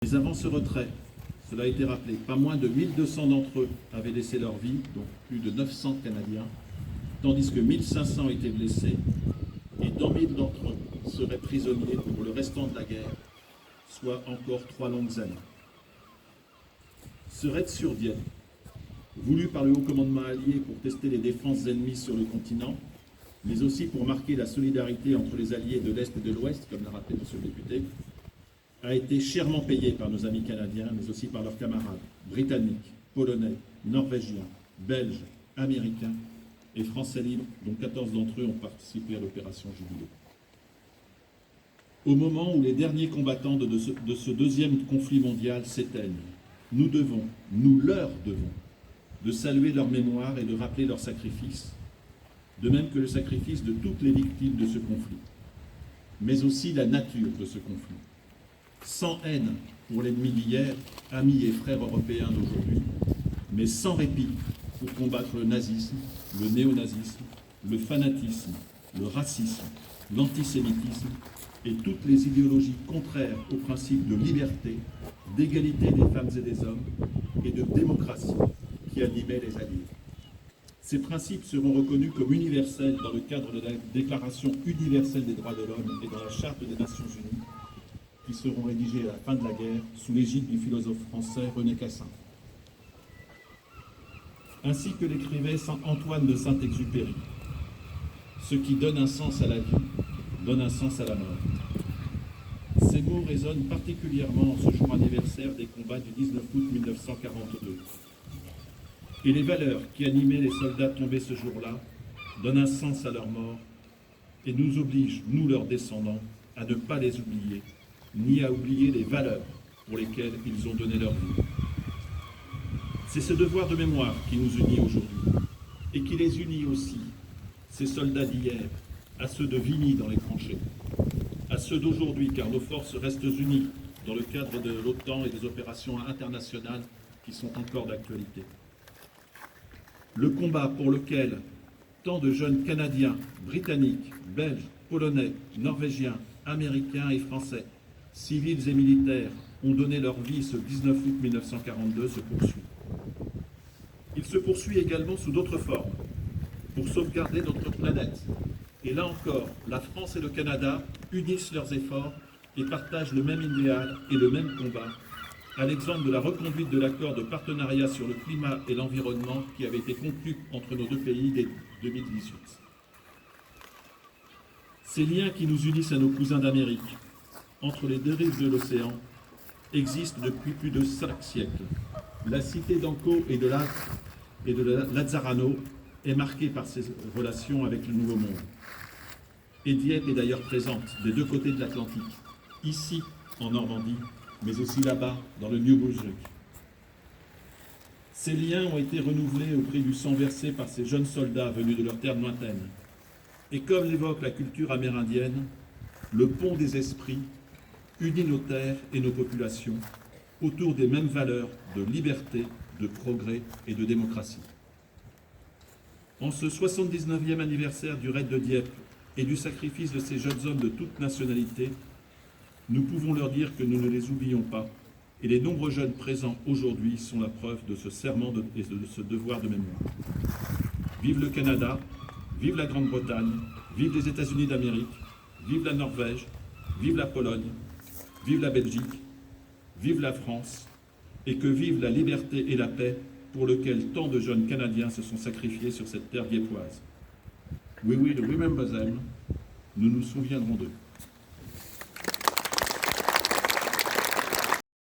Mais avant ce retrait, cela a été rappelé, pas moins de 1200 d'entre eux avaient laissé leur vie, donc plus de 900 Canadiens, tandis que 1500 étaient blessés et dans 1000 d'entre eux seraient prisonniers pour le restant de la guerre, soit encore 3 longues années. Ce raid sur Dieppe, voulu par le haut commandement allié pour tester les défenses ennemies sur le continent, mais aussi pour marquer la solidarité entre les alliés de l'Est et de l'Ouest, comme l'a rappelé M. le député, a été chèrement payé par nos amis canadiens, mais aussi par leurs camarades britanniques, polonais, norvégiens, belges, américains et français libres, dont 14 d'entre eux ont participé à l'opération Jubilé. Au moment où les derniers combattants de ce deuxième conflit mondial s'éteignent, nous leur devons, de saluer leur mémoire et de rappeler leur sacrifice, de même que le sacrifice de toutes les victimes de ce conflit, mais aussi la nature de ce conflit. Sans haine pour l'ennemi d'hier, amis et frères européens d'aujourd'hui, mais sans répit pour combattre le nazisme, le néonazisme, le fanatisme, le racisme, l'antisémitisme et toutes les idéologies contraires aux principes de liberté, d'égalité des femmes et des hommes et de démocratie qui animaient les Alliés. Ces principes seront reconnus comme universels dans le cadre de la Déclaration universelle des droits de l'homme et dans la Charte des Nations Unies, qui seront rédigés à la fin de la guerre sous l'égide du philosophe français René Cassin. Ainsi que l'écrivait saint Antoine de Saint-Exupéry, ce qui donne un sens à la vie, donne un sens à la mort. Ces mots résonnent particulièrement en ce jour anniversaire des combats du 19 août 1942. Et les valeurs qui animaient les soldats tombés ce jour-là donnent un sens à leur mort et nous obligent, nous leurs descendants, à ne pas les oublier, ni à oublier les valeurs pour lesquelles ils ont donné leur vie. C'est ce devoir de mémoire qui nous unit aujourd'hui, et qui les unit aussi, ces soldats d'hier, à ceux de Vigny dans les tranchées, à ceux d'aujourd'hui, car nos forces restent unies dans le cadre de l'OTAN et des opérations internationales qui sont encore d'actualité. Le combat pour lequel tant de jeunes Canadiens, Britanniques, Belges, Polonais, Norvégiens, Américains et Français, civils et militaires, ont donné leur vie ce 19 août 1942 se poursuit. Il se poursuit également sous d'autres formes, pour sauvegarder notre planète. Et là encore, la France et le Canada unissent leurs efforts et partagent le même idéal et le même combat, à l'exemple de la reconduite de l'accord de partenariat sur le climat et l'environnement qui avait été conclu entre nos deux pays dès 2018. Ces liens qui nous unissent à nos cousins d'Amérique, entre les deux rives de l'océan, existent depuis plus de 5 siècles. La cité d'Anco et de Lazzarano est marquée par ses relations avec le Nouveau Monde. Et Dieppe est d'ailleurs présente des deux côtés de l'Atlantique, ici en Normandie, mais aussi là-bas dans le New Brunswick. Ces liens ont été renouvelés au prix du sang versé par ces jeunes soldats venus de leurs terres lointaines. Et comme l'évoque la culture amérindienne, le pont des esprits unit nos terres et nos populations autour des mêmes valeurs de liberté, de progrès et de démocratie. En ce 79e anniversaire du raid de Dieppe et du sacrifice de ces jeunes hommes de toute nationalité, nous pouvons leur dire que nous ne les oublions pas, et les nombreux jeunes présents aujourd'hui sont la preuve de ce serment et de ce devoir de mémoire. Vive le Canada, vive la Grande-Bretagne, vive les États-Unis d'Amérique, vive la Norvège, vive la Pologne, vive la Belgique, vive la France, et que vive la liberté et la paix pour lequel tant de jeunes Canadiens se sont sacrifiés sur cette terre dieppoise. We will remember them, nous nous souviendrons d'eux.